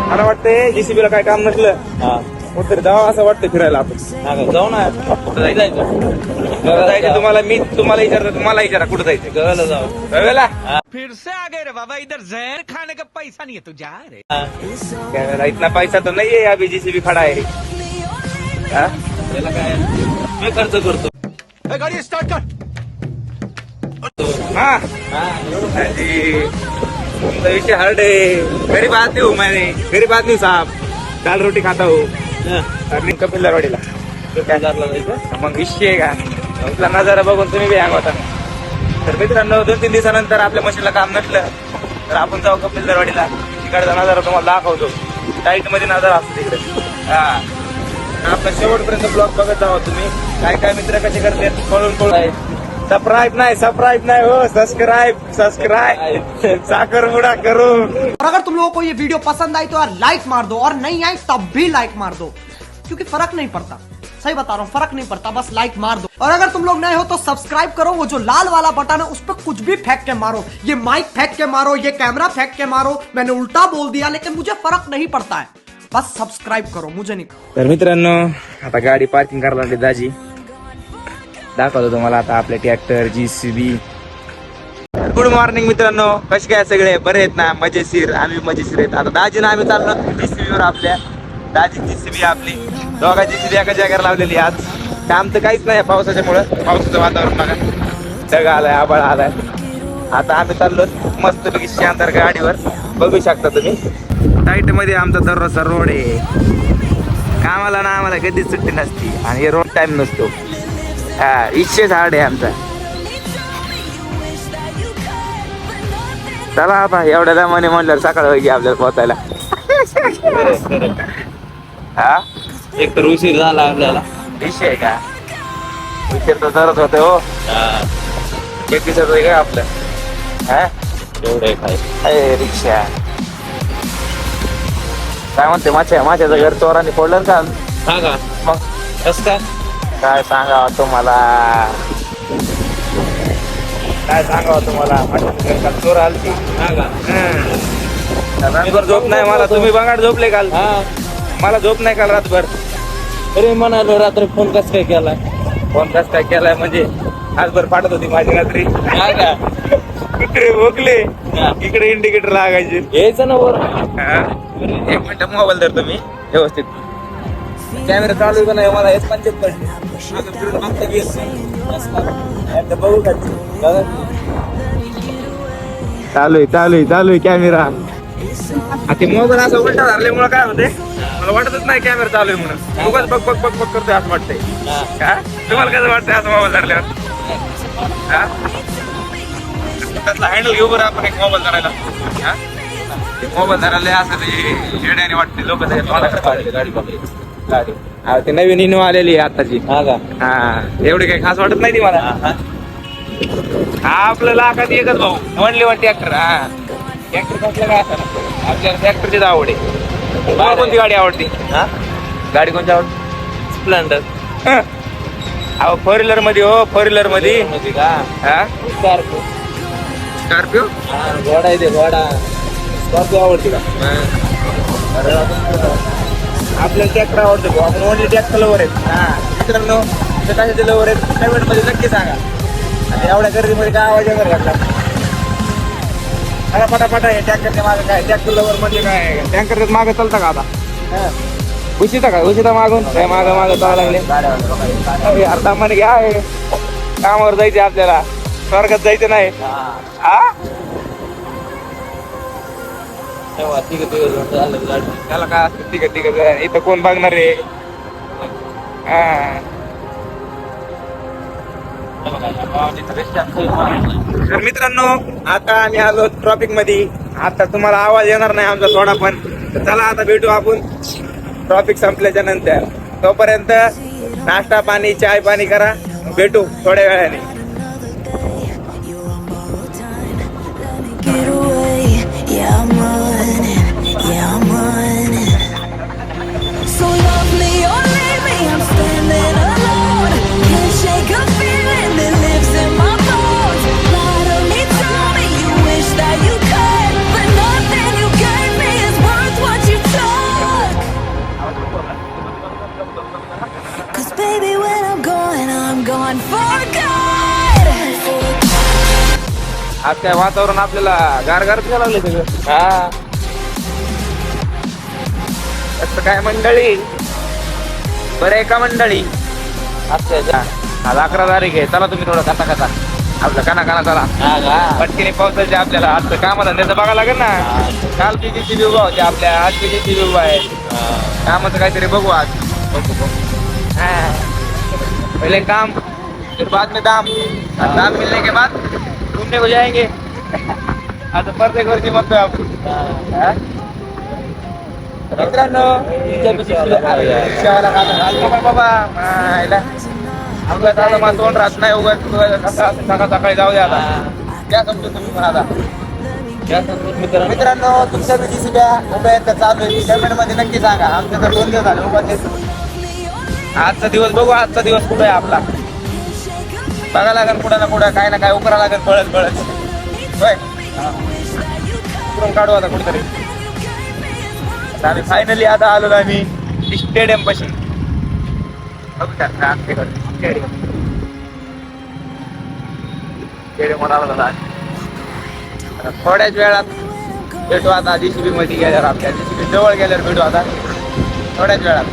मला वाटतंय जेसीबीला काय काम नसलं कुठतरी जावं असं वाटतं फिरायला आपण. जाऊ ना कुठं जायचं तुम्हाला मी तुम्हाला विचारतो तुम्हाला विचारा कुठं जायचं. गोव्याला जाऊ. गोव्याला फिर से आ गए रे बाबा इधर जहर खाने का पैसा नहीं है तू जा रे. गोव्याला इतना पैसा तो नाही आहे अभी जेसीबी खडा आहे. हा? त्याला काय मी खर्च करतो. गाड़ी स्टार्ट कर. हा अजी, तुमचा विषय हार्ड आहे. गरीब आदमी हूँ मैं, गरीब आदमी साहब, दाल रोटी खाता हूँ. आणि कपिलवाडीला काय झालं जायचं मग विषय आहे का आपला नजारा बघून तुम्ही बी हँग होता. तर मित्रांनो 2-3 दिवसानंतर आपल्या मशीनला काम नसलं तर आपण जाऊ कपिलवाडीला. तिकडचा नजारा तुम्हाला दाखवतो. टाईट मध्ये नजारा असतो तिकडे. हा आपल्या शेवटपर्यंत ब्लॉग बघत जावा तुम्ही. काय काय मित्र कसे करते पळून सबस्क्राईब नाही हो, सबस्क्राईब साखर मुडा करो. और अगर तुम लोगों को ये वीडियो पसंद आई तो यार लाइक मार दो, और नहीं आई तब भी लाइक मार दो, क्योंकि फर्क नहीं पड़ता. सही बता रहा हूँ, फर्क नहीं पड़ता, बस लाइक मार दो. और अगर तुम लोग नए हो तो सब्सक्राइब करो. वो जो लाल वाला बटन है उस पर कुछ भी फेंक के मारो. ये माइक फेंक के मारो, ये कैमरा फेंक के मारो. मैंने उल्टा बोल दिया लेकिन मुझे फर्क नहीं पड़ता है. बस सब्सक्राइब करो, मुझे नहीं. तर मित्रांनो आता गाडी पार्किंग करायला लागली दाजी. दाखवतो तुम्हाला आता आपले ट्रॅक्टर जेसीबी. गुड मॉर्निंग मित्रांनो, कसे काय सगळे बरे आहेत ना? मजेशीर, आम्ही मजेशीर आहेत. आता दाजी ना आम्ही चाललो जेसीबी वर. आपल्या दाजी जेसीबी आपली दोघा जेसीबी एका जागेवर लावलेली. आज काम तर काहीच नाही पावसाच्यामुळं. पावसाचं वातावरण बघा, ढग आलाय, आबाळ आलाय. आता आम्ही चाललो मस्तपैकी शांत गाडीवर. बघू शकता तुम्ही टाईट मध्ये आमचा दररोजचा रोड आहे. कामाला ना आम्हाला कधीच सुट्टी नसती आणि हे रोड टाइम नसतो. हा विशेष हार्ड आहे आमचा. चला आता एवढ्या दमाने म्हणल्यावर सकाळ होईल आपल्याला पोहोचायला. हा एक तर उशीर झाला आपल्याला. विषय आहे का? उशीर तर जरच होते हो. एक दिवसाचं आहे का आपलं? हा एवढे काय रिक्षा काय म्हणते माझ्याचं घर चोरांनी फोडलं का? सांगा मग कस काय सांगावं तुम्हाला, काय सांगावं तुम्हाला. माझ्या घर चोर आलती. रातभर झोप नाही मला. तुम्ही बघाड झोपले काल? मला झोप नाही काल रातभर. अरे म्हणालो रात्री फोन कस काय केलाय? फोन कस काय केलाय म्हणजे आजभर पाठत होती माझी रात्री. इकडे भोकले इकडे इंडिकेटर लागायचे. यायचं ना वर. एक मिनिट मोबाईल धरतो मी व्यवस्थित. कॅमेरा चालू का नाही मला हेच पंचायत पडली. बघू का चालू आहे कॅमेरा. ते मोबाईल असं उलटा धरल्यामुळे काय होते मला वाटतच नाही कॅमेरा चालू आहे म्हणून. मोबाईल बघ करतोय असं वाटतंय. का तुम्हाला कसं वाटतंय असं मोबाईल धरल्यावर? त्यातला हँडल घेऊ बरं आपण एक मोबाईल धरायला. मोबाईल धरायला असं ते येड्याने वाटते लोक. गाडी ते नवीन इनोवा आलेली आहे आताची. हा एवढी काही खास वाटत नाही ती मला. हा आपलं लाखात एकच भाऊ म्हणले वाटते ट्रॅक्टर. हा ट्रॅक्टर कसलं काय असं आपल्याला ट्रॅक्टरचीच आवड आहे. तुम्हाला कोणती गाडी आवडते? गाडी कोणती आवडते? स्प्लेंडर. अहो फोर व्हीलर मध्ये हो, फोर व्हीलर मध्ये का? हा स्कॉर्पिओ. घोडा आहे ते घोडा. स्कॉर्पिओ आवडते का? आपल्याला ट्रॅक्टर आवडतो भाऊ. आपण ओनली ट्रॅक्टर लवर आहेत. हा मित्रांनो ते कशाचे लवर आहेत कमेंट मध्ये नक्की सांगा. आणि एवढ्या गर्दीमध्ये काय आवाज वगैरे घातला अरे पटापटा. हे टँकरच्या मागे काय ट्रॅक्टर लवर म्हणजे काय? टँकरच्या मागे चालता का आता? उशिता मागून काय मागं चालायला लागले. अर्धा म्हणे घ्या कामावर जायचे आपल्याला, स्वर्गात जायचं नाही. हा त्याला काय असतं ठीक आहे. इथं कोण बघणार आहे? तर मित्रांनो आता आम्ही आलो ट्रॉफिक मध्ये. आता तुम्हाला आवाज येणार नाही आमचा थोडा पण. तर चला आता भेटू आपण ट्रॉफिक संपल्याच्या नंतर. तोपर्यंत नाश्ता पाणी चाय पाणी करा. भेटू थोड्या वेळाने. So love me or leave me, I'm standing alone. Can't shake a feeling that lives in my bones. Lie to me, tell me you wish that you could, but nothing you gave me is worth what you took. आज काय वातावरण आपल्याला गारगार द्यायला लागले सगळं. हा असं काय मंडळी, बरं आहे का मंडळी? अच्छा, आज 11 तारीख आहे. चला तुम्ही थोडं कथा कथा आपलं काना चला पटकीने पावसाचे आपल्याला आज कामाला त्याचं बघायला लागेल ना. काल JCB उभा होते आपल्या, आज JCB उभा आहे. कामाचं काहीतरी बघू आज. पहले काम फिर बाद में दाम, दाम मिलने के बाद घूमने को जाएंगे. आता प्रत्येक वर्षी म्हणतोय आपण. मित्रांनो बाबा उगाच आता मला तोंड राहत नाही. उगाच सकाळ सकाळी जाऊ द्या आता. क्या समजू तुम्ही पण आता. मित्रांनो तुमच्या JCB उभ्या आहेत चालू आहे, कमेंट मध्ये नक्की सांगा. आमच्या तर 2 दिवस झाले उभा. आजचा दिवस बघू, आजचा दिवस कुठे आहे आपला बघा लागेल. कुठं ना कुठं काय ना काय उकरा लागेल पळत पळत. होय काढू आता कुठेतरी. आम्ही फायनली आता आलो आम्ही स्टेडियम पाशी. स्टेडियमवर आलो होता. थोड्याच वेळात भेटू आता JCB मध्ये गेल्यावर. आपल्या JCB जवळ गेल्यावर भेटू आता थोड्याच वेळात.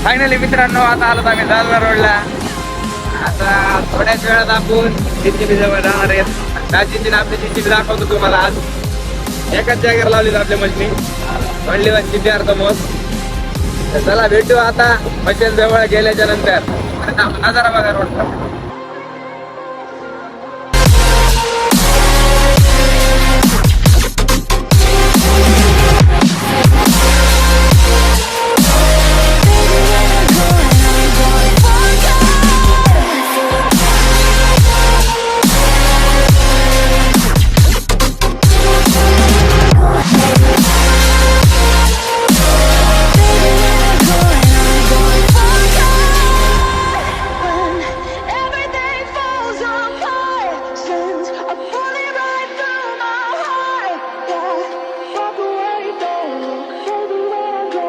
फायनली मित्रांनो आता आलो आम्ही जालना रोडला. आता थोड्याच वेळात आपण JCB जवळ जाणार आहेत. दाजीची आपली JCB दाखवतो तुम्हाला. आज एकाच जागेवर लावली आपल्या मशनी म्हणली किती अर्थ मोज. चला भेटू आता मशीन जवळ गेल्याच्या नंतर. नजारा बघा रोडचा. Everything falls apart. Sends a bullet right through my heart. Yeah, walk away, don't look, baby, when I go.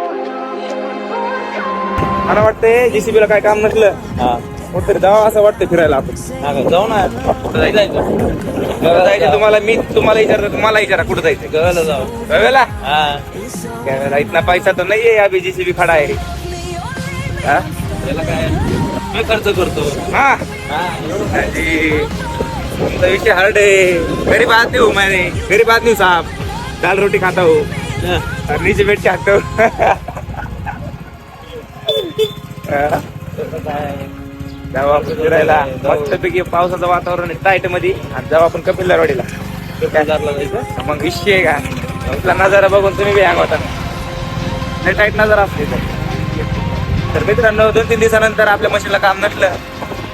मला वाटतंय JCB ला काय काम नसलं कुठतरी जावं असं वाटतं फिरायला. आपण जाऊ ना कुठं जायचं. कुठं जायचं तुम्हाला, मी तुम्हाला विचारतो, तुम्हाला विचारा कुठं जायचं. गोव्याला जाऊ. गोव्याला? हा इतना पैसा तर नाहीये. अभी JCB खडा आहे. हा? त्याला काय मी खर्च करतो. हा जी, तुमचा विषय हार्ड आहे. गरीब आदमी हूँ मैं, गरीब आदमी साहब. दाल रोटी खाता हूँ और नीचे बैठ के आता हूँ. जाऊ आपण फिरायला मस्तपैकी. पावसाचं वातावरण आहे टाईट मध्ये. आणि जाऊ आपण कपिलवाडीला. जायचं मग विषय आहे का आपला नजारा बघून तुम्ही बी हँग होता. लय टाईट नजारा असते तर मित्रांनो. 2-3 दिवसानंतर आपल्या मशीनला काम नसलं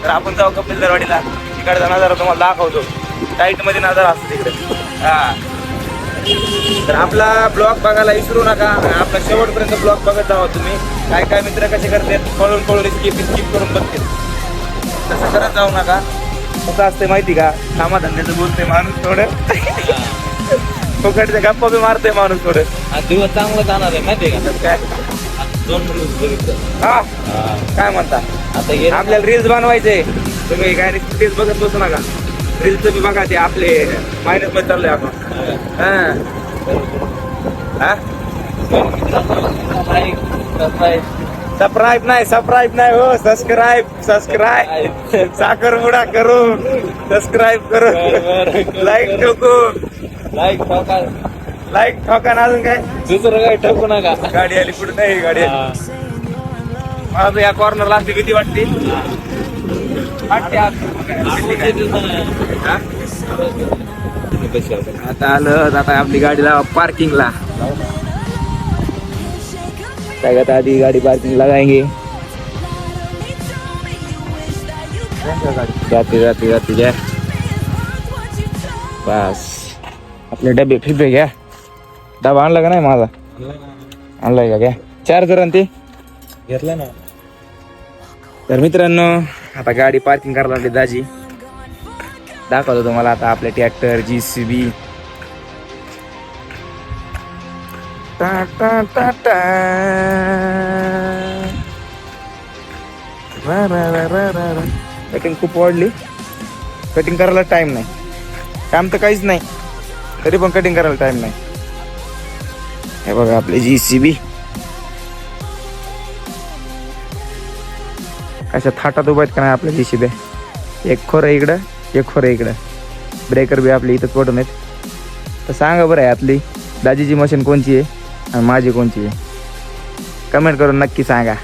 तर आपण जाऊ कपिलवाडीला. तिकडचा नजारा तुम्हाला दाखवतो. टाईट मध्ये नजारा असतो तिकडे. हा तर आपला ब्लॉग बघायला विसरू नका. आपला शेवटपर्यंत ब्लॉग बघत जावा तुम्ही. काय काय मित्र कसे करतात पळून स्किप करून बघतील. तसं करत जाऊ नका. कसं असते माहिती का, कामाधंद्याचं बोलते माणूस थोडं. फुकटच्या गप्पा बी मारते माणूस थोडं. आज दिवस चांगला जाणार आहे माहितीये का. काय 2 दिवस बघितलं. हा काय म्हणता. आता गेलं आपल्याला रील्स बनवायचे. तुम्ही काय रील्स बघत बसू नका. रील्स बी बघा. ते आपले मायनस मध्ये चाललोय आपण. सबस्क्राईब नाही हो. सबस्क्राईब साखर मुडा करू. सबस्क्राईब करू. लाईक ठोकू. लाईक ठोका ना. अजून काय दुसरं काय ठोकू नका. गाडी आली पुढे नाही. गाडी आली. मला तर या कॉर्नरला असली भीती वाटते. आता आलं. आता आपली गाडीला पार्किंगला काय आता आधी गाडी पार्किंग लगाएंगे. जाते घ्या बस. आपले डबे फिबे घ्या. डबा आणला का नाही माझा? आणलाय का? घ्या चार्जर आणि ते घेतलं ना. तर मित्रांनो आता गाडी पार्किंग करायला लागली दाजी. दाखवतो तुम्हाला आता आपले ट्रॅक्टर JCB. टा टा टा टा. रा रा रा रा रा रा. कटिंग खूप वाढली. कटिंग करायला टाइम नाही. काम तर काहीच नाही तरी पण कटिंग करायला टाइम नाही. हे बघा आपले JCB अशा थाटात उभा आहेत का नाही आपल्या JCB. एक खोरं इकडं एक खोरं इकडं. ब्रेकर बी आपली इथंच पडून आहेत. तर सांगा बरं आहे आतली दाजीची मशीन कोणची आहे आणि माझी कोणची आहे, कमेंट करून नक्की सांगा.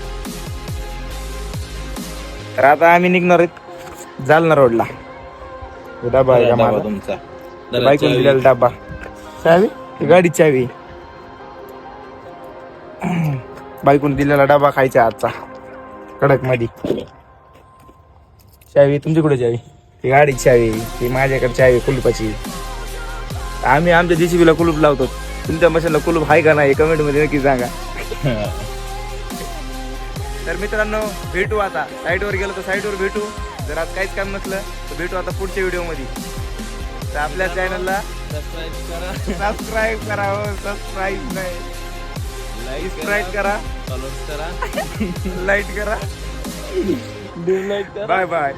तर आता आम्ही निघणार आहेत जालना रोडला. डबा आहे का माझा तुमचा बाईकून दिलेला डबा. चावी ही गाडीची चावी. बाईकून दिलेला डबा खायचा आजचा कडक मध्ये. चावी तुमची कुठे चावी? ती गाडीची चावी, ती माझ्याकडे चावी कुलपाची. आम्ही आमच्या JCB ला कुलूप लावतो. तुमच्या मशीनला कुलूप आहे का नाही कमेंट मध्ये नक्की सांगा. तर मित्रांनो भेटू आता. साईडवर गेलो तर साईडवर भेटू. जर आज काहीच काम नसलं तर भेटू आता पुढच्या व्हिडिओमध्ये. तर आपल्या चॅनलला सबस्क्राईब करा. हो सबस्क्राईब नाही सबस्क्राईब करा, फॉलो करा, लाईक करा. लाईक करा. Bye bye.